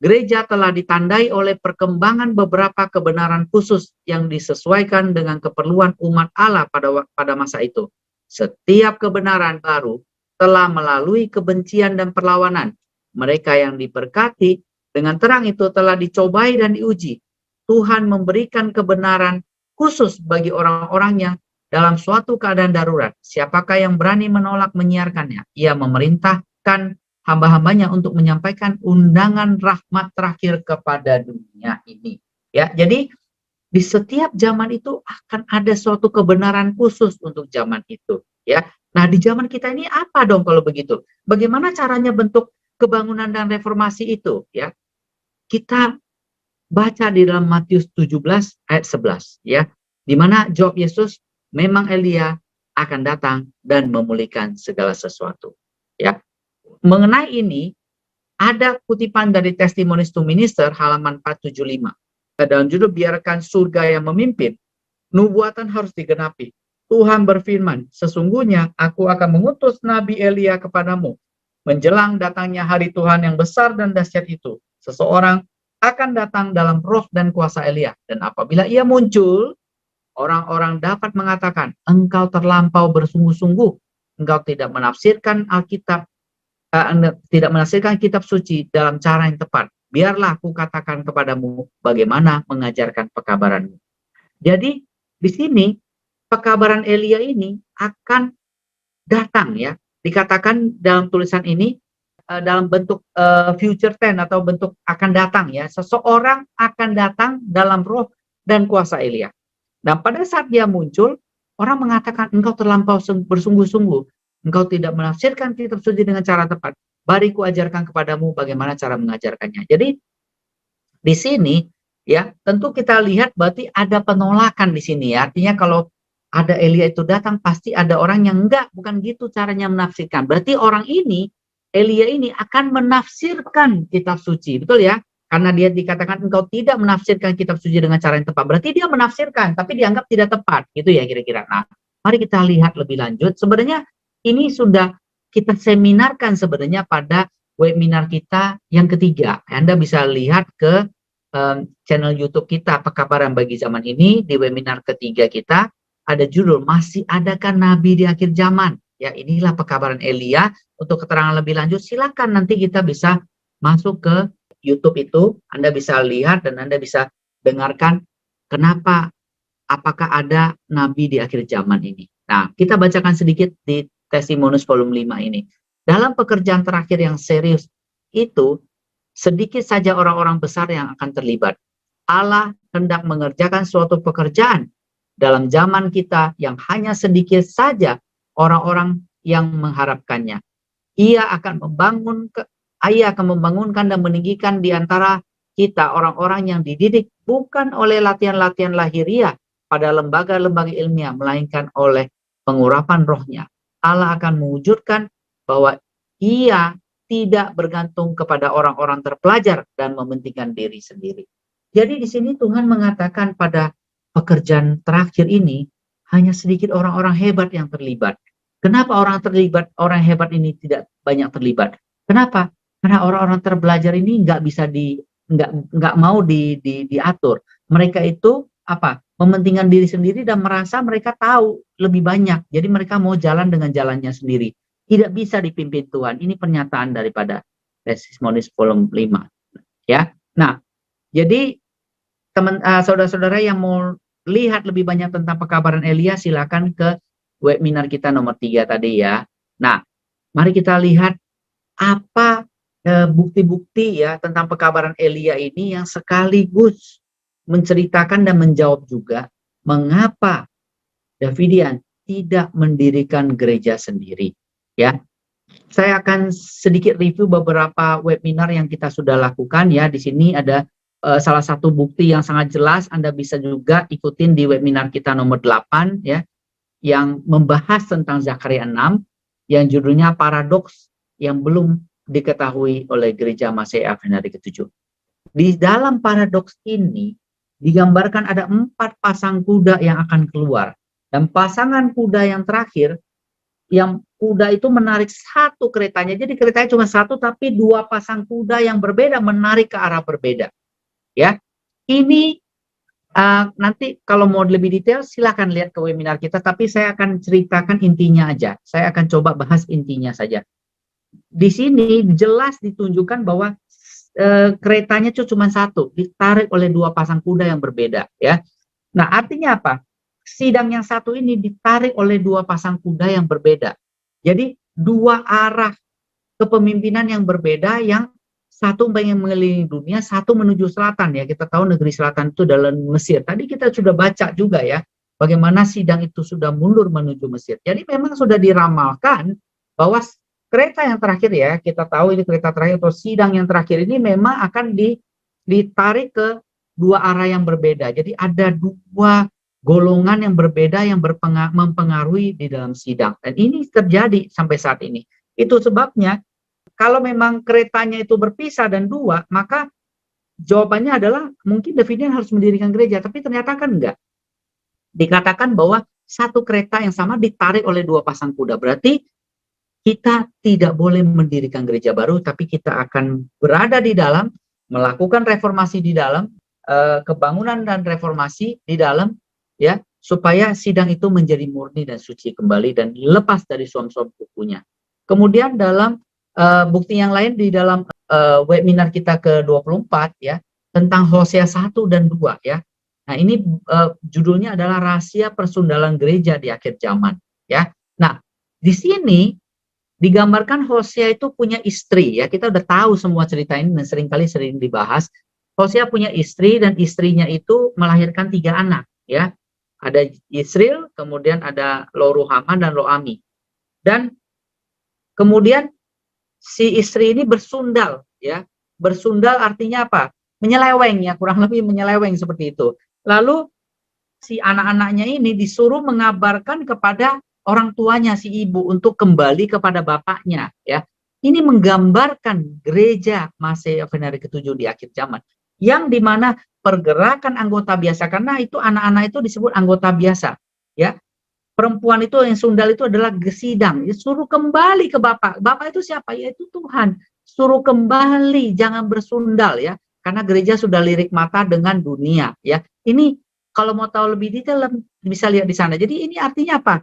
gereja telah ditandai oleh perkembangan beberapa kebenaran khusus yang disesuaikan dengan keperluan umat Allah pada masa itu. Setiap kebenaran baru telah melalui kebencian dan perlawanan. Mereka yang diberkati dengan terang itu telah dicobai dan diuji. Tuhan memberikan kebenaran khusus bagi orang-orang yang dalam suatu keadaan darurat. Siapakah yang berani menolak menyiarkannya? Ia memerintahkan hamba-hambanya untuk menyampaikan undangan rahmat terakhir kepada dunia ini. Ya, jadi di setiap zaman itu akan ada suatu kebenaran khusus untuk zaman itu. Ya, nah di zaman kita ini apa dong kalau begitu? Bagaimana caranya bentuk kebangunan dan reformasi itu? Ya, kita baca di dalam Matius 17 ayat 11. Ya, di mana jawab Yesus, memang Elia akan datang dan memulihkan segala sesuatu. Ya, mengenai ini, ada kutipan dari Testimonies to Minister halaman 475. Dalam judul biarkan surga yang memimpin, nubuatan harus digenapi. Tuhan berfirman, sesungguhnya aku akan mengutus Nabi Elia kepadamu. Menjelang datangnya hari Tuhan yang besar dan dahsyat itu, seseorang akan datang dalam roh dan kuasa Elia. Dan apabila ia muncul, orang-orang dapat mengatakan, engkau terlampau bersungguh-sungguh, engkau tidak menafsirkan Alkitab, tidak menafsirkan kitab suci dalam cara yang tepat. Biarlah aku katakan kepadamu bagaimana mengajarkan pekabaranmu. Jadi di sini pekabaran Elia ini akan datang ya. Dikatakan dalam tulisan ini dalam bentuk future tense atau bentuk akan datang ya. Seseorang akan datang dalam roh dan kuasa Elia. Dan pada saat dia muncul, orang mengatakan engkau terlampau bersungguh-sungguh. Engkau tidak menafsirkan kitab suci dengan cara tepat. Mari ku ajarkan kepadamu bagaimana cara mengajarkannya. Jadi di sini ya tentu kita lihat berarti ada penolakan di sini ya. Artinya kalau ada Elia itu datang pasti ada orang yang enggak, bukan gitu caranya menafsirkan. Berarti orang ini, Elia ini akan menafsirkan kitab suci, betul ya? Karena dia dikatakan engkau tidak menafsirkan kitab suci dengan cara yang tepat. Berarti dia menafsirkan, tapi dianggap tidak tepat, gitu ya kira-kira. Nah, mari kita lihat lebih lanjut. Sebenarnya ini sudah kita seminarkan sebenarnya pada webinar kita yang ketiga. Anda bisa lihat ke channel YouTube kita, Pekabaran Bagi Zaman Ini, di webinar ketiga kita, ada judul, Masih Adakah Nabi di Akhir Zaman? Ya, inilah pekabaran Elia. Untuk keterangan lebih lanjut, silakan nanti kita bisa masuk ke YouTube itu, Anda bisa lihat dan Anda bisa dengarkan kenapa, apakah ada Nabi di akhir zaman ini. Nah, kita bacakan sedikit di Testimonies volume 5 ini. Dalam pekerjaan terakhir yang serius itu, sedikit saja orang-orang besar yang akan terlibat. Allah hendak mengerjakan suatu pekerjaan dalam zaman kita yang hanya sedikit saja orang-orang yang mengharapkannya. Ia akan membangunkan dan meninggikan di antara kita orang-orang yang dididik bukan oleh latihan-latihan lahiriah pada lembaga-lembaga ilmiah, melainkan oleh pengurapan rohnya. Allah akan mewujudkan bahwa ia tidak bergantung kepada orang-orang terpelajar dan mementingkan diri sendiri. Jadi di sini Tuhan mengatakan pada pekerjaan terakhir ini hanya sedikit orang-orang hebat yang terlibat. Kenapa orang hebat ini tidak banyak terlibat? Kenapa? Karena orang-orang terbelajar ini nggak mau diatur. Mereka itu apa? Mementingkan diri sendiri dan merasa mereka tahu lebih banyak. Jadi mereka mau jalan dengan jalannya sendiri. Tidak bisa dipimpin Tuhan. Ini pernyataan daripada Testimonies volume 5. Ya. Nah, jadi saudara-saudara yang mau lihat lebih banyak tentang pekabaran Elia, silakan ke webinar kita nomor 3 tadi ya. Nah, mari kita lihat apa bukti-bukti ya tentang pekabaran Elia ini yang sekaligus menceritakan dan menjawab juga mengapa Davidian tidak mendirikan gereja sendiri, ya. Saya akan sedikit review beberapa webinar yang kita sudah lakukan, ya. Di sini ada salah satu bukti yang sangat jelas. Anda bisa juga ikutin di webinar kita nomor 8, ya, yang membahas tentang Zakaria 6, yang judulnya paradoks yang belum diketahui oleh gereja Masehi Advent ke-7. Di dalam paradoks ini digambarkan ada 4 pasang kuda yang akan keluar. Dan pasangan kuda yang terakhir, yang kuda itu menarik satu keretanya. Jadi keretanya cuma satu, tapi 2 pasang kuda yang berbeda menarik ke arah berbeda. Ya, ini nanti kalau mau lebih detail silakan lihat ke webinar kita. Tapi saya akan ceritakan intinya aja. Saya akan coba bahas intinya saja. Di sini jelas ditunjukkan bahwa keretanya itu cuma satu, ditarik oleh 2 pasang kuda yang berbeda. Ya, nah artinya apa? Sidang yang satu ini ditarik oleh 2 pasang kuda yang berbeda. Jadi 2 arah kepemimpinan yang berbeda, yang satu pengen mengelilingi dunia, satu menuju selatan, ya. Kita tahu negeri selatan itu adalah Mesir. Tadi kita sudah baca juga, ya, bagaimana sidang itu sudah mundur menuju Mesir. Jadi memang sudah diramalkan bahwa kereta yang terakhir, ya, kita tahu ini kereta terakhir atau sidang yang terakhir ini memang akan ditarik ke 2 arah yang berbeda. Jadi ada 2 golongan yang berbeda yang mempengaruhi di dalam sidang. Dan ini terjadi sampai saat ini. Itu sebabnya kalau memang keretanya itu berpisah dan 2, maka jawabannya adalah mungkin Davidian harus mendirikan gereja. Tapi ternyata kan enggak. Dikatakan bahwa satu kereta yang sama ditarik oleh 2 pasang kuda. Berarti kita tidak boleh mendirikan gereja baru, tapi kita akan berada di dalam, melakukan reformasi di dalam, kebangunan dan reformasi di dalam, ya, supaya sidang itu menjadi murni dan suci kembali dan lepas dari suam-suam kukunya. Kemudian dalam bukti yang lain di dalam webinar kita ke-24, ya, tentang Hosea 1 dan 2, ya. Nah, ini judulnya adalah rahasia persundalan gereja di akhir zaman, ya. Nah, di sini digambarkan Hosea itu punya istri, ya. Kita udah tahu semua cerita ini dan sering dibahas. Hosea punya istri dan istrinya itu melahirkan 3 anak, ya. Ada Yisril, kemudian ada Lo-Ruhama dan Lo-Ami. Dan kemudian si istri ini bersundal, ya. Bersundal artinya apa? Menyeleweng, ya, kurang lebih menyeleweng seperti itu. Lalu si anak-anaknya ini disuruh mengabarkan kepada orang tuanya, si ibu, untuk kembali kepada bapaknya, ya. Ini menggambarkan gereja Masehi Advent ke-7 di akhir zaman, yang dimana pergerakan anggota biasa, karena itu anak-anak itu disebut anggota biasa, ya. Perempuan itu yang sundal itu adalah gesidang, suruh kembali ke bapak. Bapak itu siapa? Yaitu Tuhan. Suruh kembali, jangan bersundal, ya, karena gereja sudah lirik mata dengan dunia, ya. Ini kalau mau tahu lebih detail bisa lihat di sana. Jadi ini artinya apa?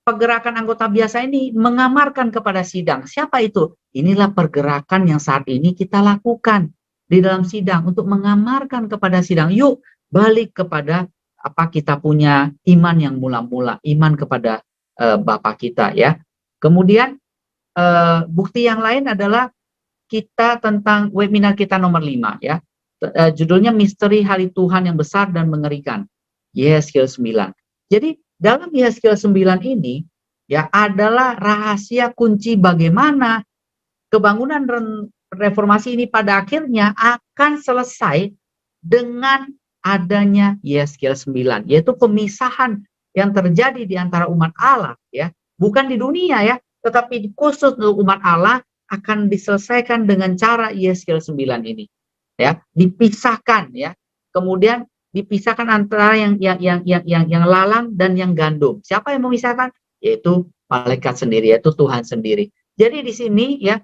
Pergerakan anggota biasa ini mengamarkan kepada sidang. Siapa itu? Inilah pergerakan yang saat ini kita lakukan di dalam sidang untuk mengamarkan kepada sidang. Yuk balik kepada apa kita punya iman yang mula-mula, iman kepada Bapa kita, ya. Kemudian bukti yang lain adalah kita tentang webinar kita nomor 5, ya. Judulnya Misteri Hari Tuhan yang Besar dan Mengerikan. Yesaya 9. Jadi dalam Yesaya 9 ini, ya, adalah rahasia kunci bagaimana kebangunan reformasi ini pada akhirnya akan selesai dengan adanya Yesaya 9, yaitu pemisahan yang terjadi di antara umat Allah, ya, bukan di dunia, ya, tetapi khusus untuk umat Allah akan diselesaikan dengan cara Yesaya 9 ini, ya, dipisahkan, ya. Kemudian dipisahkan antara yang lalang dan yang gandum. Siapa yang memisahkan? Yaitu malaikat sendiri, yaitu Tuhan sendiri. Jadi di sini, ya,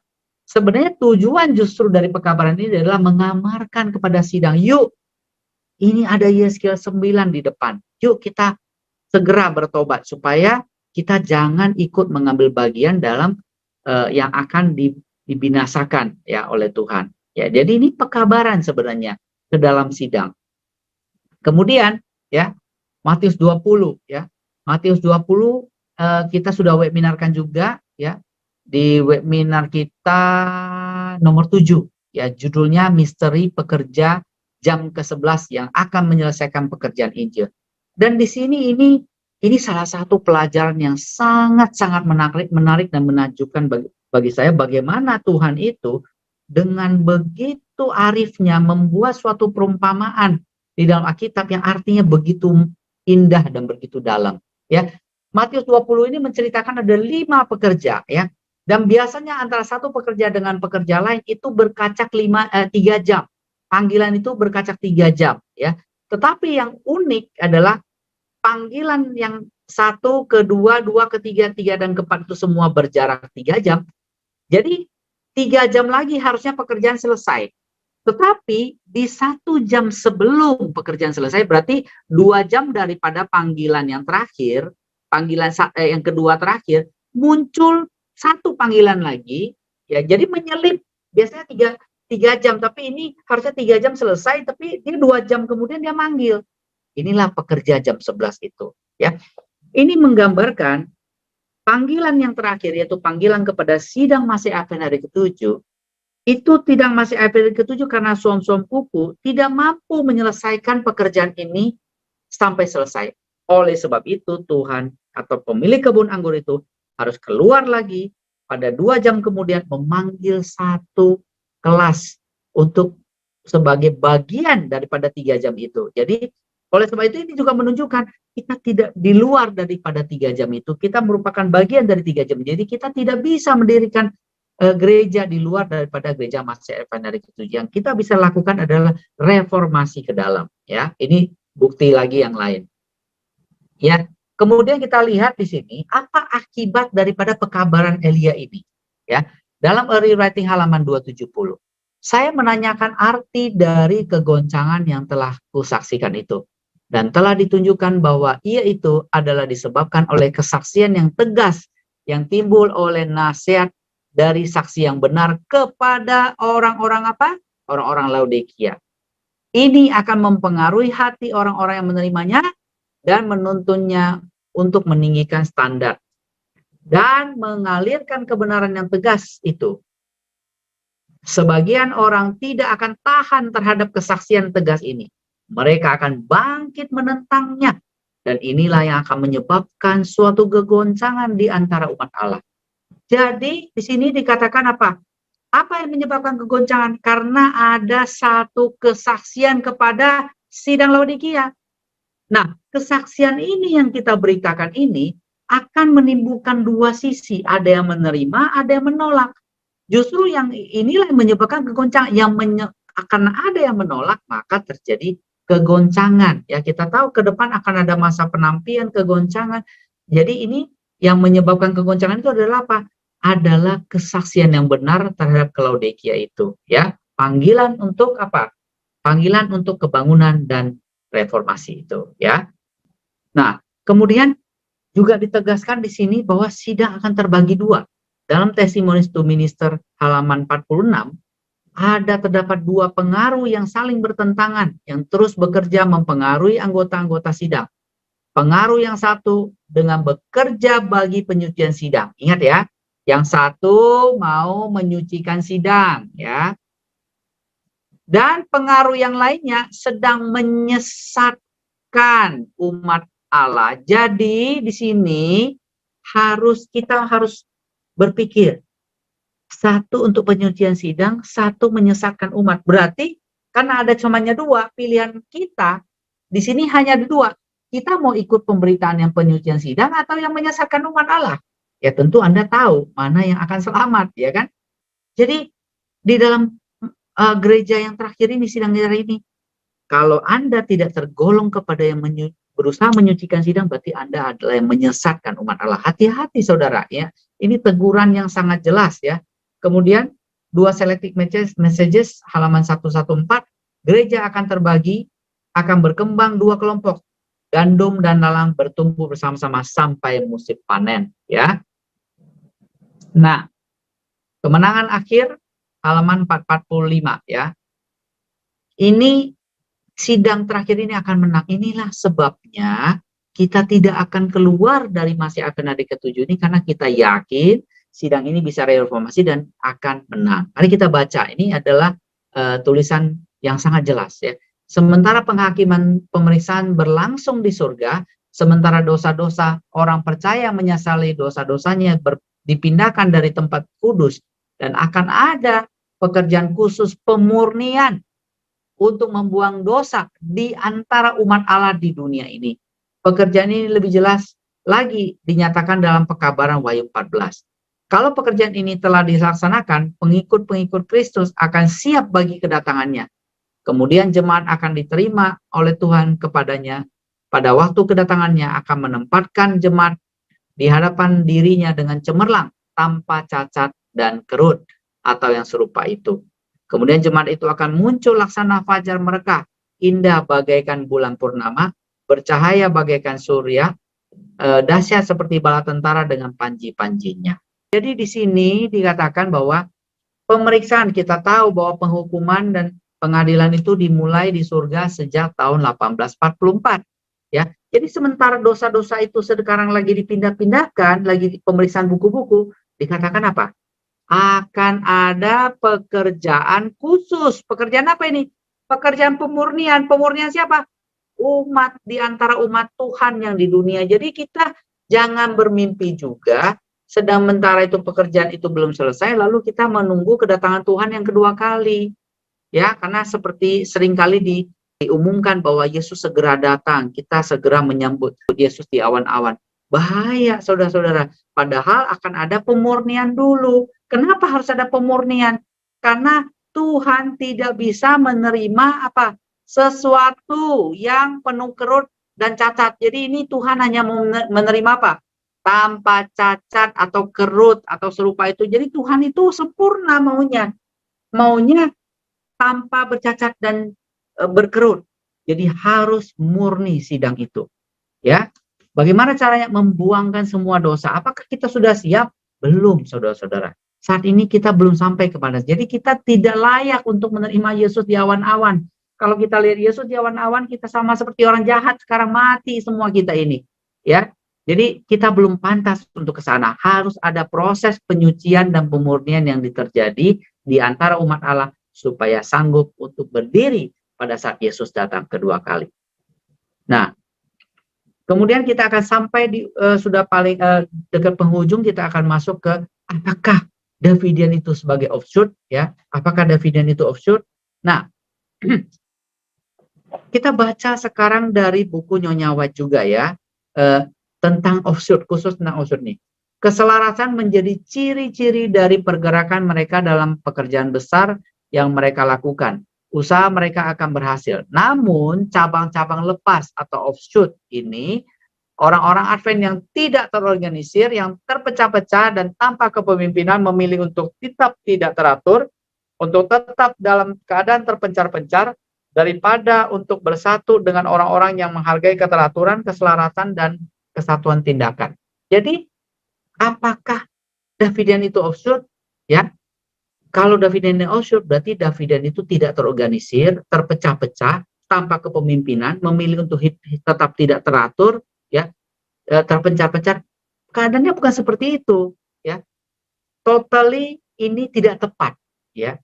sebenarnya tujuan justru dari pekabaran ini adalah mengamarkan kepada sidang. Yuk, ini ada Yesaya 9 di depan. Yuk kita segera bertobat supaya kita jangan ikut mengambil bagian dalam yang akan dibinasakan, ya, oleh Tuhan. Ya, jadi ini pekabaran sebenarnya ke dalam sidang. Kemudian, ya, Matius 20, ya. Matius 20 kita sudah webinarkan juga, ya, di webinar kita nomor 7, ya, judulnya Misteri Pekerja Jam ke-11 yang akan menyelesaikan pekerjaan Injil. Dan di sini ini Ini salah satu pelajaran yang sangat-sangat menarik dan menakjubkan bagi saya, bagaimana Tuhan itu dengan begitu arifnya membuat suatu perumpamaan di dalam Alkitab yang artinya begitu indah dan begitu dalam. Ya, Matius 20 ini menceritakan ada 5 pekerja, ya, dan biasanya antara satu pekerja dengan pekerja lain itu berkacak 3 jam. Panggilan itu berkacak 3 jam, ya. Tetapi yang unik adalah panggilan yang 1, kedua, 2, ketiga, 3 dan keempat itu semua berjarak 3 jam. Jadi 3 jam lagi harusnya pekerjaan selesai. Tetapi di 1 jam sebelum pekerjaan selesai, berarti 2 jam daripada panggilan yang terakhir, panggilan yang kedua terakhir, muncul satu panggilan lagi, ya. Jadi menyelip, biasanya 3 jam, tapi ini harusnya 3 jam selesai, tapi dia 2 jam kemudian dia manggil. Inilah pekerja jam 11 itu, ya. Ini menggambarkan panggilan yang terakhir, yaitu panggilan kepada sidang masih Advent hari ke-7, itu tidak masih Advent hari ke-7 karena suam-suam kuku tidak mampu menyelesaikan pekerjaan ini sampai selesai. Oleh sebab itu Tuhan atau pemilik kebun anggur itu harus keluar lagi pada 2 jam kemudian memanggil satu kelas untuk sebagai bagian daripada 3 jam itu. Jadi oleh sebab itu ini juga menunjukkan kita tidak di luar daripada 3 jam itu, kita merupakan bagian dari 3 jam. Jadi kita tidak bisa mendirikan gereja di luar daripada gereja masih Advent hari ke-7. Yang kita bisa lakukan adalah reformasi ke dalam, ya. Ini bukti lagi yang lain. Ya, kemudian kita lihat di sini apa akibat daripada pekabaran Elia ini, ya. Dalam early writing halaman 270, saya menanyakan arti dari kegoncangan yang telah kusaksikan itu, dan telah ditunjukkan bahwa ia itu adalah disebabkan oleh kesaksian yang tegas yang timbul oleh nasihat dari saksi yang benar kepada orang-orang apa? Orang-orang Laodikia. Ini akan mempengaruhi hati orang-orang yang menerimanya dan menuntunnya untuk meninggikan standar dan mengalirkan kebenaran yang tegas itu. Sebagian orang tidak akan tahan terhadap kesaksian tegas ini. Mereka akan bangkit menentangnya. Dan inilah yang akan menyebabkan suatu kegoncangan di antara umat Allah. Jadi di sini dikatakan apa? Apa yang menyebabkan kegoncangan? Karena ada satu kesaksian kepada sidang Laodikia. Nah, kesaksian ini yang kita beritakan ini akan menimbulkan dua sisi. Ada yang menerima, ada yang menolak. Justru yang inilah yang menyebabkan kegoncangan. Karena ada yang menolak, maka terjadi kegoncangan. Ya, kita tahu ke depan akan ada masa penampian, kegoncangan. Jadi ini yang menyebabkan kegoncangan itu adalah apa? Adalah kesaksian yang benar terhadap Laodikia itu, ya. Panggilan untuk apa? Panggilan untuk kebangunan dan reformasi itu, ya. Nah, kemudian juga ditegaskan di sini bahwa sidang akan terbagi dua. Dalam Testimonies to Minister halaman 46, terdapat dua pengaruh yang saling bertentangan, yang terus bekerja mempengaruhi anggota-anggota sidang. Pengaruh yang satu dengan bekerja bagi penyucian sidang. Ingat ya, yang satu mau menyucikan sidang, ya. Dan pengaruh yang lainnya sedang menyesatkan umat Allah. Jadi di sini kita harus berpikir, satu untuk penyucian sidang, satu menyesatkan umat. Berarti karena ada cumanya dua, pilihan kita di sini hanya ada dua. Kita mau ikut pemberitaan yang penyucian sidang atau yang menyesatkan umat Allah? Ya tentu Anda tahu mana yang akan selamat, ya kan? Jadi di dalam gereja yang terakhir ini, sidang hari ini, kalau Anda tidak tergolong kepada yang berusaha menyucikan sidang, berarti Anda adalah yang menyesatkan umat Allah. Hati-hati saudara, ya. Ini teguran yang sangat jelas, ya. Kemudian 2 selected messages halaman 114, gereja akan terbagi, akan berkembang 2 kelompok. Gandum dan lalang bertumbuh bersama-sama sampai musim panen, ya. Nah, kemenangan akhir halaman 445, ya. Ini sidang terakhir ini akan menang. Inilah sebabnya kita tidak akan keluar dari masih Advent hari ke-7 ini, karena kita yakin sidang ini bisa reformasi dan akan menang. Mari kita baca. Ini adalah tulisan yang sangat jelas, ya. Sementara penghakiman pemeriksaan berlangsung di surga, Sementara dosa-dosa orang percaya menyesali dosa-dosanya dipindahkan dari tempat kudus, dan akan ada pekerjaan khusus pemurnian untuk membuang dosa di antara umat Allah di dunia ini. Pekerjaan ini lebih jelas lagi dinyatakan dalam Pekabaran Wahyu 14. Kalau pekerjaan ini telah dilaksanakan, pengikut-pengikut Kristus akan siap bagi kedatangannya. Kemudian jemaat akan diterima oleh Tuhan kepadanya. Pada waktu kedatangannya akan menempatkan jemaat di hadapan dirinya dengan cemerlang, tanpa cacat dan kerut, atau yang serupa itu. Kemudian jemaat itu akan muncul laksana fajar mereka, indah bagaikan bulan purnama, bercahaya bagaikan surya, dahsyat seperti bala tentara dengan panji-panjinya. Jadi di sini dikatakan bahwa pemeriksaan, kita tahu bahwa penghukuman dan pengadilan itu dimulai di surga sejak tahun 1844. Ya, jadi sementara dosa-dosa itu sekarang lagi dipindah-pindahkan, lagi pemeriksaan buku-buku, dikatakan apa? Akan ada pekerjaan khusus. Pekerjaan apa ini? Pekerjaan pemurnian. Pemurnian siapa? Umat, di antara umat Tuhan yang di dunia. Jadi kita jangan bermimpi juga, sementara itu pekerjaan itu belum selesai, lalu kita menunggu kedatangan Tuhan yang kedua kali. Ya, karena seperti seringkali diumumkan bahwa Yesus segera datang, kita segera menyambut Yesus di awan-awan. Bahaya, saudara-saudara. Padahal akan ada pemurnian dulu. Kenapa harus ada pemurnian? Karena Tuhan tidak bisa menerima apa? Sesuatu yang penuh kerut dan cacat. Jadi ini Tuhan hanya menerima apa? Tanpa cacat atau kerut atau serupa itu. Jadi Tuhan itu sempurna maunya. Maunya tanpa bercacat dan berkerut. Jadi harus murni sidang itu. Ya. Bagaimana caranya membuangkan semua dosa? Apakah kita sudah siap? Belum, saudara-saudara. Saat ini kita belum sampai kepada. Jadi kita tidak layak untuk menerima Yesus di awan-awan. Kalau kita lihat Yesus di awan-awan, kita sama seperti orang jahat, sekarang mati semua kita ini. Ya. Jadi kita belum pantas untuk ke sana. Harus ada proses penyucian dan pemurnian yang terjadi di antara umat Allah supaya sanggup untuk berdiri pada saat Yesus datang kedua kali. Nah, kemudian kita akan sampai di sudah paling dekat penghujung, kita akan masuk ke apakah Davidian itu sebagai offshoot, ya? Apakah Davidian itu offshoot? Nah, kita baca sekarang dari buku Nyonya White juga ya, tentang offshoot, khusus tentang offshoot nih. Keselarasan menjadi ciri-ciri dari pergerakan mereka dalam pekerjaan besar yang mereka lakukan. Usaha mereka akan berhasil. Namun cabang-cabang lepas atau offshoot ini, orang-orang Advent yang tidak terorganisir, yang terpecah-pecah dan tanpa kepemimpinan memilih untuk tetap tidak teratur, untuk tetap dalam keadaan terpencar-pencar, daripada untuk bersatu dengan orang-orang yang menghargai keteraturan, keselarasan, dan kesatuan tindakan. Jadi, apakah Davidian itu offshoot? Ya, kalau Davidian offshoot, berarti Davidian itu tidak terorganisir, terpecah-pecah, tanpa kepemimpinan, memilih untuk tetap tidak teratur, ya, terpencar-pencar. Keadaannya bukan seperti itu, ya. Totally ini tidak tepat, ya.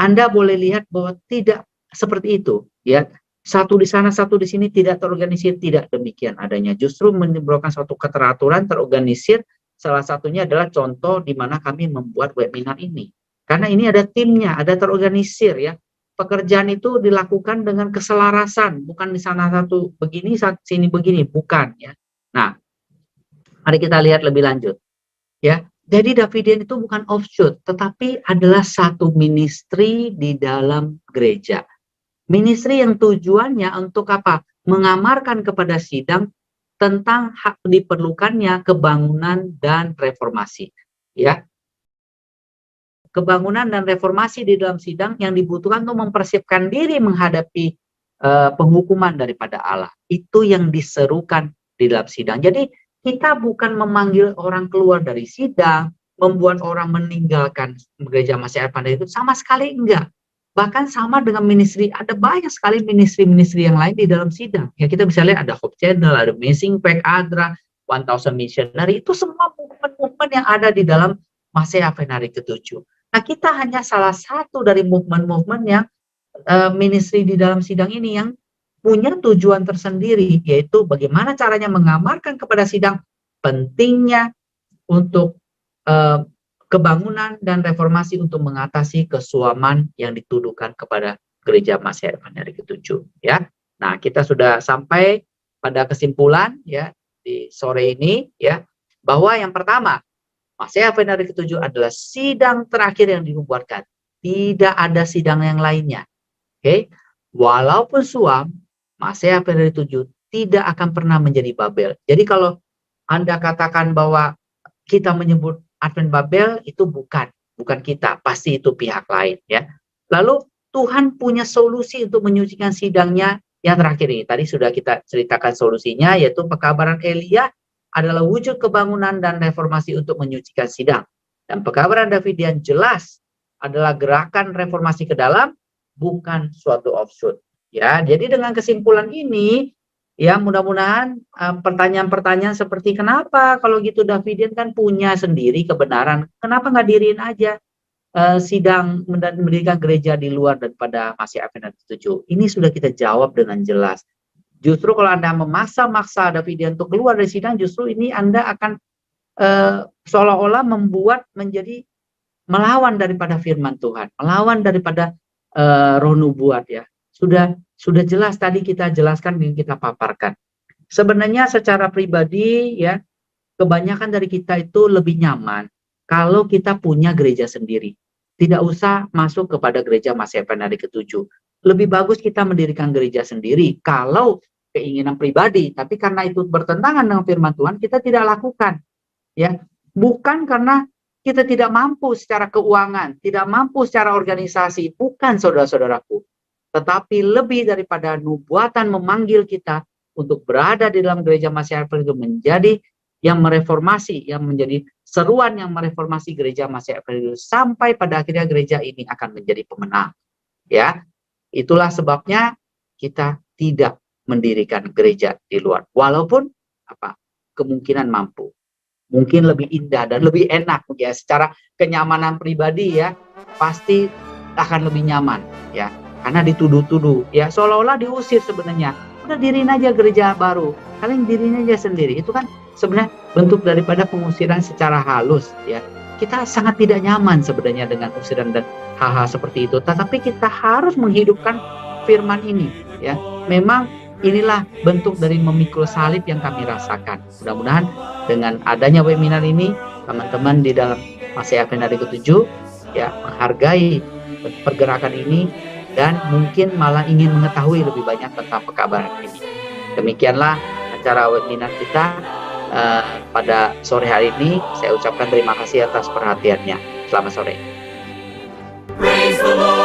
Anda boleh lihat bahwa tidak seperti itu, ya. Satu di sana, satu di sini, tidak terorganisir, tidak demikian adanya. Justru menimbulkan suatu keteraturan, terorganisir. Salah satunya adalah contoh di mana kami membuat webinar ini. Karena ini ada timnya, ada terorganisir, ya. Pekerjaan itu dilakukan dengan keselarasan, bukan di sana satu begini, sini begini, bukan, ya. Nah, mari kita lihat lebih lanjut, ya. Jadi Davidian itu bukan offshoot, tetapi adalah satu ministry di dalam gereja. Ministry yang tujuannya untuk apa? Mengamarkan kepada sidang tentang hak diperlukannya kebangunan dan reformasi. Ya, kebangunan dan reformasi di dalam sidang yang dibutuhkan untuk mempersiapkan diri menghadapi penghukuman daripada Allah. Itu yang diserukan di dalam sidang. Jadi kita bukan memanggil orang keluar dari sidang, membuat orang meninggalkan gereja Masih Advent itu, sama sekali enggak. Bahkan sama dengan ministry, ada banyak sekali ministry-ministry yang lain di dalam sidang. Ya, kita bisa lihat ada Hope Channel, ada Missing Pack, ADRA, 1000 Missionary, itu semua movement-movement yang ada di dalam Masih Advent hari ke-7. Nah, kita hanya salah satu dari movement-movement yang ministry di dalam sidang ini yang punya tujuan tersendiri, yaitu bagaimana caranya mengamarkan kepada sidang pentingnya untuk kebangunan dan reformasi untuk mengatasi kesuaman yang dituduhkan kepada Gereja Masih Advent ke-7 ya. Nah, kita sudah sampai pada kesimpulan ya di sore ini ya, bahwa yang pertama, Masih Advent ke-7 adalah sidang terakhir yang dinubuatkan. Tidak ada sidang yang lainnya. Oke. Walaupun suam, Masih Advent ke-7 tidak akan pernah menjadi Babel. Jadi kalau Anda katakan bahwa kita menyebut Advent Babel, itu bukan kita, pasti itu pihak lain ya. Lalu Tuhan punya solusi untuk menyucikan sidangnya yang terakhir ini. Tadi sudah kita ceritakan solusinya, yaitu pekabaran Elia adalah wujud kebangunan dan reformasi untuk menyucikan sidang. Dan pekabaran David yang jelas adalah gerakan reformasi ke dalam, bukan suatu offshoot. Ya, jadi dengan kesimpulan ini, ya mudah-mudahan pertanyaan-pertanyaan seperti kenapa kalau gitu Davidian kan punya sendiri kebenaran, kenapa nggak diriin aja sidang mendirikan gereja di luar daripada Masih Advent ke-7. Ini sudah kita jawab dengan jelas. Justru kalau Anda memaksa-maksa Davidian untuk keluar dari sidang, justru ini Anda akan seolah-olah membuat menjadi melawan daripada firman Tuhan, melawan daripada roh nubuat ya. Sudah jelas tadi kita jelaskan dan kita paparkan. Sebenarnya secara pribadi ya, kebanyakan dari kita itu lebih nyaman kalau kita punya gereja sendiri. Tidak usah masuk kepada gereja Masih Advent ke-7. Lebih bagus kita mendirikan gereja sendiri kalau keinginan pribadi, tapi karena itu bertentangan dengan firman Tuhan, kita tidak lakukan. Ya, bukan karena kita tidak mampu secara keuangan, tidak mampu secara organisasi, bukan saudara-saudaraku. Tetapi lebih daripada nubuatan memanggil kita untuk berada di dalam gereja Masih Advent itu menjadi yang mereformasi, yang menjadi seruan yang mereformasi gereja Masih Advent itu sampai pada akhirnya gereja ini akan menjadi pemenang. Ya, itulah sebabnya kita tidak mendirikan gereja di luar, walaupun kemungkinan mampu, mungkin lebih indah dan lebih enak ya secara kenyamanan pribadi ya, pasti akan lebih nyaman ya. Karena dituduh-tuduh, ya seolah-olah diusir sebenarnya. Udah diriin aja gereja baru, kalian diriin aja sendiri. Itu kan sebenarnya bentuk daripada pengusiran secara halus ya. Kita sangat tidak nyaman sebenarnya dengan usiran dan hal-hal seperti itu. Tetapi kita harus menghidupkan firman ini ya. Memang inilah bentuk dari memikul salib yang kami rasakan. Mudah-mudahan dengan adanya webinar ini, teman-teman di dalam Masih Advent ke-7 ya menghargai pergerakan ini, dan mungkin malah ingin mengetahui lebih banyak tentang pekabaran ini. Demikianlah acara webinar kita pada sore hari ini. Saya ucapkan terima kasih atas perhatiannya. Selamat sore. Praise the Lord.